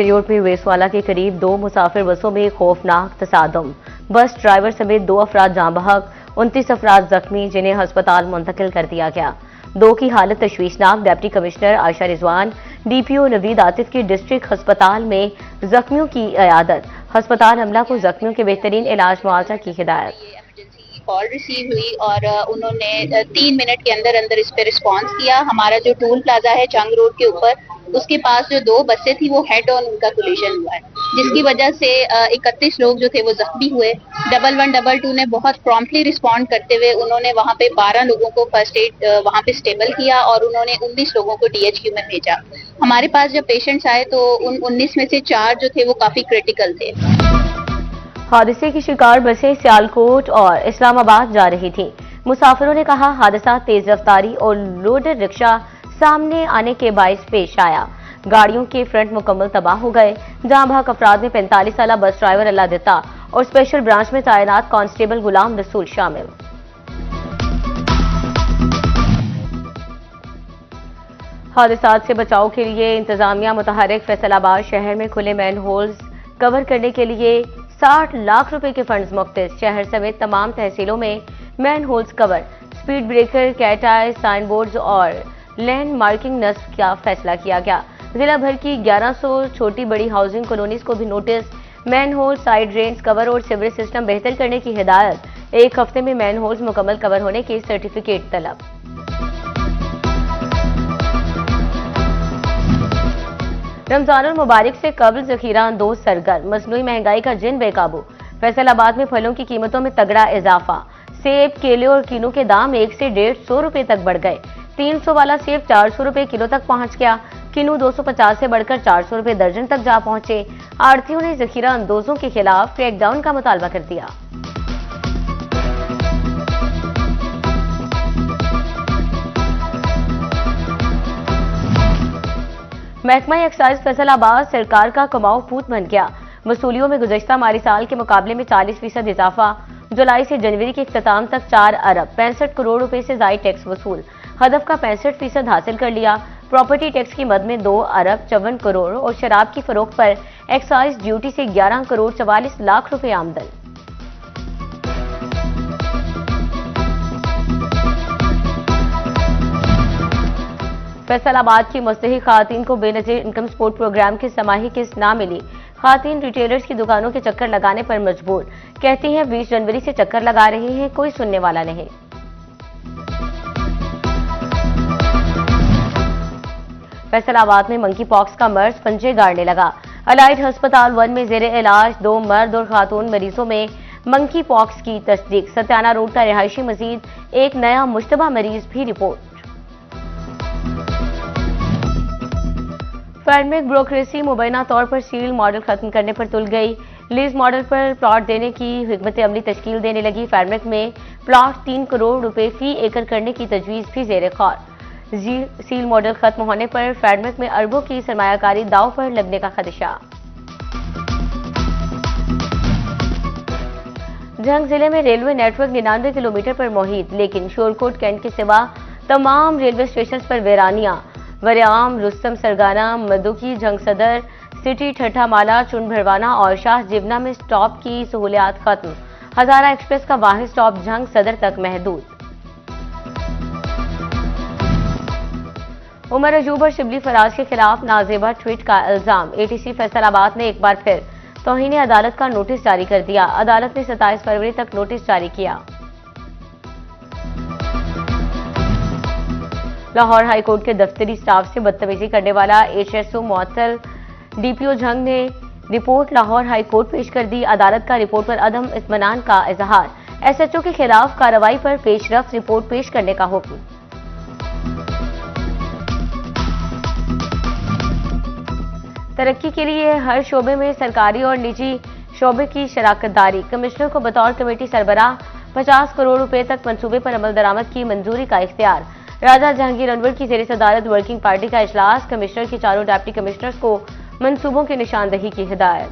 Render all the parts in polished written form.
MG road में वेसवाला के करीब दो मुसाफिर बसों में खौफनाक तसादम। बस ड्राइवर समेत 2 अफराद जाँ बहक, 29 अफराद जख्मी, जिन्हें अस्पताल मुंतकिल कर दिया गया। 2 की हालत तशवीशनाक। Deputy commissioner Ayesha Rizwan, DPO Naveed Atif की डिस्ट्रिक्ट अस्पताल में जख्मियों की इयादत। अस्पताल अमला को जख्मियों के बेहतरीन इलाज मुआवजा की हिदायत। कॉल रिसीव हुई और उन्होंने 3 मिनट के अंदर अंदर इस पे रिस्पॉन्स किया। हमारा जो टूल प्लाजा है जंग रोड के ऊपर, उसके पास जो 2 बसें थी वो हेड ऑन उनका कोलिजन हुआ है, जिसकी वजह से 31 लोग जो थे वो जख्मी हुए। 1112 ने बहुत प्रॉम्प्टली रिस्पॉन्ड करते हुए उन्होंने वहां पे 12 लोगों को फर्स्ट एड वहां पे स्टेबल किया और उन्होंने 19 लोगों को डीएचक्यू में भेजा। हमारे पास जब पेशेंट्स आए तो उन 19 में से 4 जो थे वो काफी क्रिटिकल थे। हादसे की शिकार बसें सियालकोट और इस्लामाबाद जा रही थी। मुसाफिरों ने कहा, हादसा तेज रफ्तारी और लोडर रिक्शा सामने आने के बाइस पेश आया। गाड़ियों के फ्रंट मुकम्मल तबाह हो गए। जाँ बहक अफराद में 45 साल बस ड्राइवर अल्लाह दिता और स्पेशल ब्रांच में तैनात कांस्टेबल गुलाम रसूल शामिल। हादसात से बचाव के लिए इंतजामिया मुतहरिक। फैसलाबाद शहर में खुले मैन होल्स कवर करने के लिए 60 लाख रुपए के फंड्स मुख्तस। शहर समेत तमाम तहसीलों में manholes cover. Speed breaker, cat eye, sign boards और लैंड मार्किंग नस्ब का फैसला किया गया। जिला भर की 1100 छोटी बड़ी हाउसिंग कॉलोनीज को भी notice. Man hole, side drains cover और सीवरेज सिस्टम बेहतर करने की हिदायत। 1 हफ्ते में मैन होल्स मुकम्मल कवर होने की सर्टिफिकेट तलब। रमजानुल मुबारक से कबल जखीरा अंदोज सरगर्म। मसनूई महंगाई का जिन बेकाबू। फैसलाबाद में फलों की कीमतों में तगड़ा इजाफा। सेब, केले और कीनू के दाम 1 से 150 रुपए तक बढ़ गए। 300 वाला सेब 400 रुपए किलो तक पहुंच गया। कीनू 250 से बढ़कर 400 रुपए दर्जन तक जा पहुंचे। आड़तियों ने जखीरा अंदोजों के खिलाफ क्रैकडाउन का मुतालबा कर दिया। महकमा एक्साइज फैसलाबाद सरकार का कमाऊ पूत बन गया। वसूलियों में गुज़श्ता माली साल के मुकाबले में 40% इजाफा। जुलाई से जनवरी के इख्तिताम तक 4 अरब 65 करोड़ रुपए से ज़ायद टैक्स वसूल। हदफ का 65% हासिल कर लिया। प्रॉपर्टी टैक्स की मद में 2 अरब 54 करोड़ और शराब की फरोख्त पर एक्साइज ड्यूटी से 11 करोड़ 44 लाख रुपए आमदन। फैसलाबाद की मुस्तहिक खातीन को बेनजीर इनकम सपोर्ट प्रोग्राम की समाही किस्त ना मिली। खातीन रिटेलर्स की दुकानों के चक्कर लगाने पर मजबूर। कहती हैं 20 जनवरी से चक्कर लगा रही हैं, कोई सुनने वाला नहीं। फैसलाबाद में मंकी पॉक्स का मर्ज पंजे गाड़ने लगा। अलाइड अस्पताल 1 में जेर इलाज 2 मर्द और खातून मरीजों में मंकी पॉक्स की तस्दीक। सत्याना रोड का रिहायशी मजीद एक नया मुश्तबा मरीज भी रिपोर्ट। फैडमिक ब्रोक्रेसी मुबैना तौर पर सील मॉडल खत्म करने पर तुल गई। लीज मॉडल पर प्लॉट देने की हिकमत अमली तश्कील देने लगी। फैडमिक में प्लॉट 3 करोड़ रुपए फी एकड़ करने की तजवीज भी जेर ख्वार। सील मॉडल खत्म होने पर फैडमिक में अरबों की सरमायाकारी दाव पर लगने का खदशा। जंग जिले में रेलवे नेटवर्क 99 किलोमीटर पर मुहित, लेकिन शोरकोट कैंट के सिवा तमाम रेलवे स्टेशन पर वीरानियां। वरियाम, रुस्तम सरगाना, मदुकी, जंग सदर, सिटी, ठट्ठा माला, चुन भरवाना और शाह जिबना में स्टॉप की सहूलियात खत्म। हजारा एक्सप्रेस का वाहिद स्टॉप जंग सदर तक महदूद। उमर अजूब और शिबली फराज के खिलाफ नाजेबा ट्वीट का इल्जाम। एटीसी फैसलाबाद ने एक बार फिर तौहीन अदालत का नोटिस जारी कर दिया। अदालत ने 27 फरवरी तक नोटिस जारी किया। लाहौर हाईकोर्ट के दफ्तरी स्टाफ से बदतमीजी करने वाला एचएसओ मुअत्तल डीपीओ जंग ने रिपोर्ट लाहौर हाईकोर्ट पेश कर दी। अदालत का रिपोर्ट पर अदम इत्मीनान का इजहार। एसएचओ के खिलाफ कार्रवाई पर पेशरफ्त रिपोर्ट पेश करने का हुक्म। तरक्की के लिए हर शोबे में सरकारी और निजी शोबे की शराकत दारी। कमिश्नर को बतौर कमेटी सरबराह 50 करोड़ रुपए तक मंसूबे पर अमल दरामद की मंजूरी का इख्तियार। राजा जहांगीर अनवर की जेर सदारत वर्किंग पार्टी का इजलास। कमिश्नर की 4 डिप्टी कमिश्नर्स को मंसूबों की निशानदही की हिदायत।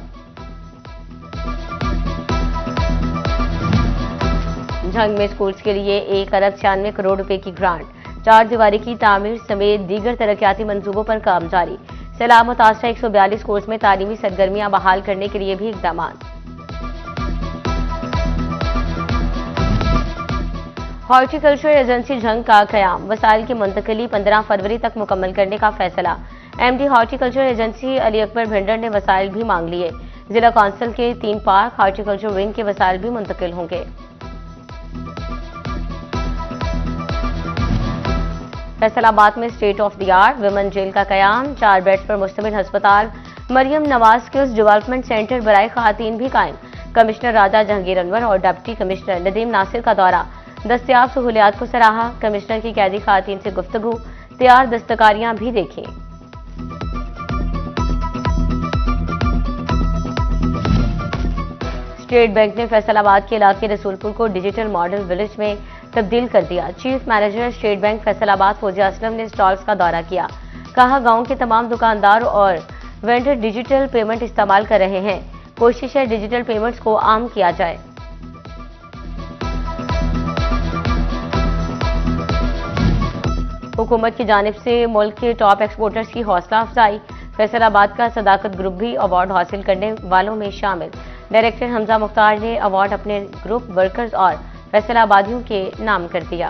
झंग में स्कूल्स के लिए 1 अरब 96 करोड़ रुपए की ग्रांट। 4 दीवारी की तामीर समेत दीगर तरक्याती मंसूबों पर काम जारी। सैलाब मुतासरा 142 कोर्स में तालीमी सरगर्मियां बहाल करने के लिए भी इकदाम। हॉर्टिकल्चर एजेंसी झंग का कयाम, वसाइल की मुंतकिली 15 फरवरी तक मुकम्मल करने का फैसला। MD horticulture agency Ali Akbar Bhinder ने वसाइल भी मांग लिए। जिला काउंसिल के 3 पार्क हॉर्टिकल्चर विंग के वसाइल भी मुंतकिल होंगे। फैसलाबाद में state of the art women jail का कयाम, 4 बेड्स पर मुश्तमिल अस्पताल Maryam Nawaz skills development centre बराए खातन भी कायम। कमिश्नर राजा जहांगीर अनवर और डिप्टी कमिश्नर नदीम नासिर का दौरा, दस्तयाब सहूलियात को सराहा। कमिश्नर की कैदी खातन से गुफ्तगू, तैयार दस्तकारियां भी देखी। स्टेट बैंक ने फैसलाबाद के इलाके रसूलपुर को डिजिटल मॉडल विलेज में तब्दील कर दिया। Chief manager state bank Faisalabad Fauzia Aslam ने स्टॉल्स का दौरा किया। कहा, गांव के तमाम दुकानदार और वेंडर डिजिटल पेमेंट इस्तेमाल कर रहे हैं। कोशिश है डिजिटल पेमेंट्स को आम किया जाए। हुकूमत की जानिब से मुल्क के टॉप एक्सपोर्टर्स की हौसला अफजाई, फैसलाबाद का सदाकत ग्रुप भी अवार्ड हासिल करने वालों में शामिल। डायरेक्टर हमजा मुख्तार ने अवार्ड अपने ग्रुप वर्कर्स और फैसलाबादियों के नाम कर दिया।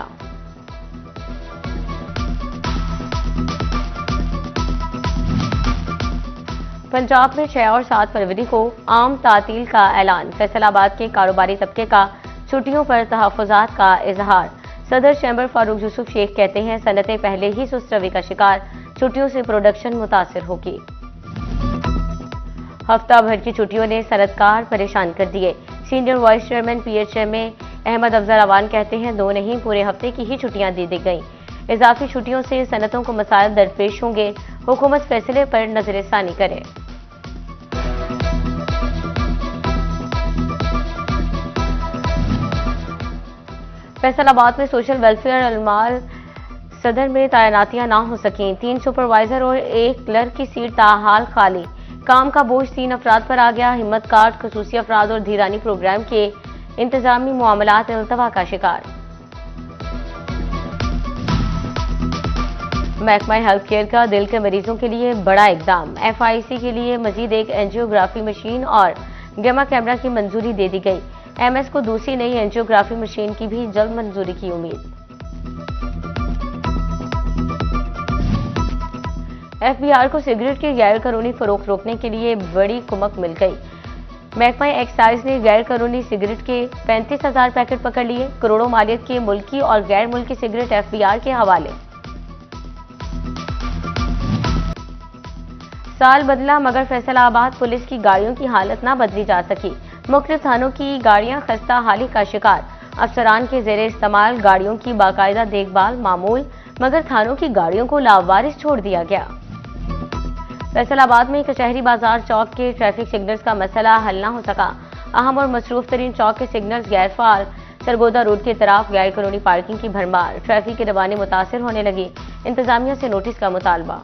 पंजाब में 6 और 7 फरवरी को आम तातील का ऐलान, फैसलाबाद के कारोबारी तबके का छुट्टियों पर तहफ़्फ़ुज़ात का इजहार। सदर चैम्बर फारूक यूसुफ शेख कहते हैं, सनतें पहले ही सुस्त रवि का शिकार, छुट्टियों से प्रोडक्शन मुतासिर होगी। हफ्ता भर की छुट्टियों ने सनतकार परेशान कर दिए। Senior vice chairman PHMA Ahmad Afzal Awan कहते हैं, 2 नहीं पूरे हफ्ते की ही छुट्टियां दे दी गई। इजाफी छुट्टियों से सनतों को मसाइल दरपेश होंगे। हुकूमत फैसले पर नजरसानी करे। फैसलाबाद में सोशल वेलफेयर अलमाल सदर में तैनातियां ना हो सकें। 3 सुपरवाइजर और 1 क्लर्क की सीट ताहाल खाली। काम का बोझ 3 अफराद पर आ गया। हिम्मत कार्ड, खसूसी अफराद और धीरानी प्रोग्राम के इंतजामी मामलात इल्तवा का शिकार। महकमा हेल्थ केयर का दिल के मरीजों के लिए बड़ा इकदाम, FIC के लिए मजीद एक एंजियोग्राफी मशीन और गैमा कैमरा की मंजूरी दे दी गई। MS को दूसरी नई एंजियोग्राफी मशीन की भी जल्द मंजूरी की उम्मीद। FBR को सिगरेट के गैर कानूनी फरोख्त रोकने के लिए बड़ी कुमक मिल गई। महकमा एक्साइज ने गैर कानूनी सिगरेट के 35,000 पैकेट पकड़ लिए। करोड़ों मालियत के मुल्की और गैर मुल्की सिगरेट FBR के हवाले। साल बदला मगर फैसलाबाद पुलिस की गाड़ियों की हालत ना बदली जा सकी। मुख्तलिफ थानों की गाड़ियां खस्ता हाली का शिकार। अफसरान के जेरे इस्तेमाल गाड़ियों की बाकायदा देखभाल मामूल, मगर थानों की गाड़ियों को लावारिस छोड़ दिया गया। फैसलाबाद में कचहरी बाजार चौक के ट्रैफिक सिग्नल्स का मसला हल ना हो सका। अहम और मसरूफ तरीन चौक के सिग्नल्स गैर फाल। सरगोदा रोड की तरफ गैर कानूनी पार्किंग की भरमार, ट्रैफिक की रवानी मुतासिर होने लगी। इंतजामिया से नोटिस का मुतालबा।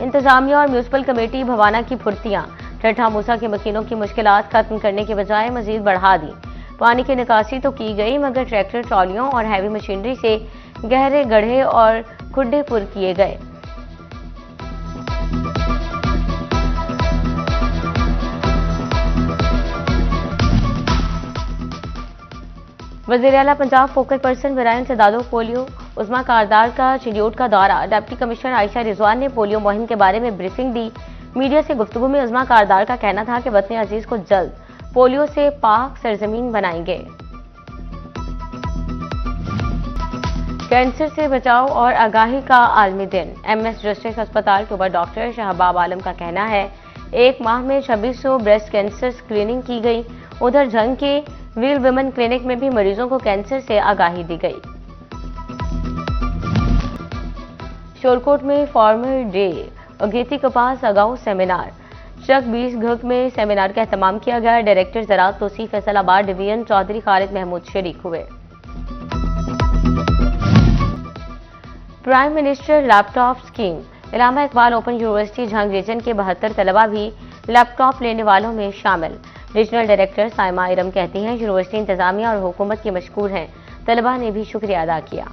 इंतजामिया और म्यूनिसिपल कमेटी भवाना की फुर्तियां, ठट्ठा मूसा के मकीनों की मुश्किलात खत्म करने के बजाय मजीद बढ़ा दी। पानी की निकासी तो की गई मगर ट्रैक्टर ट्रॉलियों और हैवी मशीनरी से गहरे गड्ढे और खुड्डे पुर किए गए। वज़ीर आला पंजाब फोकल पर्सन बराए इंसदादो पोलियो उस्मा कारदार का चिलियोट का दौरा। डिप्टी कमिश्नर आयशा रिजवान ने पोलियो मुहिम के बारे में ब्रीफिंग दी। मीडिया से गुफ्तगू में उस्मा कारदार का कहना था कि वतन अजीज को जल्द पोलियो से पाक सरजमीन बनाएंगे। कैंसर से बचाव और आगाही का आलमी दिन। MS जस्टिस अस्पताल टूबा डॉक्टर शहबाब आलम का कहना है, 1 माह में 2600 ब्रेस्ट कैंसर स्क्रीनिंग की गई। उधर झंग के व्हील वुमेन क्लिनिक में भी मरीजों को कैंसर से आगाही दी गई। शोरकोट में फार्मर डे अगेती कपास अगाऊ सेमिनार। चक 20 घक में सेमिनार का एहतमाम किया गया। डायरेक्टर ज़राअत तोसी फैसलाबाद डिवीजन चौधरी खालिद महमूद शरीक हुए। Prime minister laptop scheme. Allama Iqbal open university Jhang region के 72 तलबा भी लैपटॉप लेने वालों में शामिल। रीजनल डायरेक्टर साइमा इरम कहती हैं, यूनिवर्सिटी इंतजामिया और हुकूमत की मशकूर हैं। तलबा ने भी शुक्रिया अदा किया।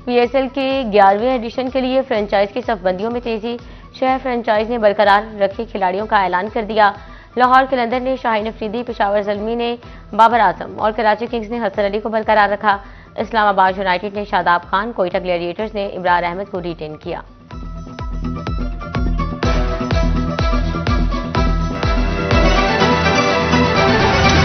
PSL के 11वें एडिशन के लिए फ्रेंचाइज की सफबंदियों में तेजी। शहर फ्रेंचाइज ने बरकरार रखे खिलाड़ियों का ऐलान कर दिया। लाहौर कलंदर ने शाहीन अफरीदी, पेशावर ज़ल्मी ने बाबर आजम और कराची किंग्स ने हसन अली को बरकरार रखा। इस्लामाबाद यूनाइटेड ने शादाब खान, कोयटा ग्लैडिएटर्स ने इमरान अहमद को रिटेन किया।